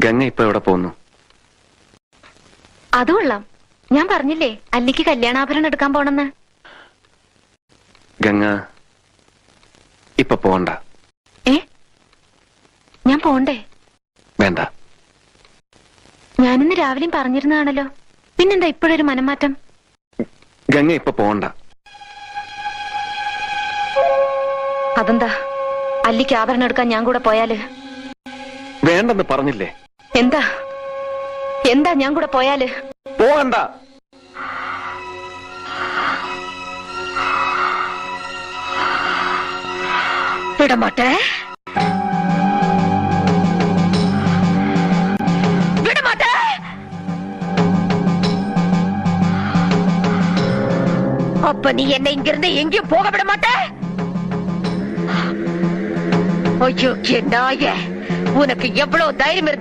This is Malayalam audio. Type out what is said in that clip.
ഗംഗ ഇപ്പൊ എവിടെ പോകുന്നു? അത് കൊള്ളാം. ഞാൻ പറഞ്ഞില്ലേ അല്ലിക്ക് കല്യാണാഭരണം എടുക്കാൻ പോണെന്ന്. ഗംഗ ഇപ്പൊ പോണ്ട. ഞാൻ പോണ്ടേ? വേണ്ട. ഞാനിന്ന് രാവിലെയും പറഞ്ഞിരുന്നതാണല്ലോ, പിന്നെന്താ ഇപ്പോഴൊരു മനംമാറ്റം? ഗംഗ ഇപ്പൊ പോണ്ട. അതെന്താ? അല്ലിക്ക് ആഭരണം എടുക്കാൻ ഞാൻ കൂടെ പോയാല്? വേണ്ടെന്ന് പറഞ്ഞില്ലേ? എന്താ എന്താ ഞാൻ കൂടെ പോയാല്? പോകണ്ട. വിടമാട്ടെ, വിടമാട്ടെ. அப்ப நீ என்னை இங்கிருந்து எங்கேயும் போக விட மாட்ட? ஐயோ நாயே, உனக்கு எவ்வளவு தைரியம் இருக்கு?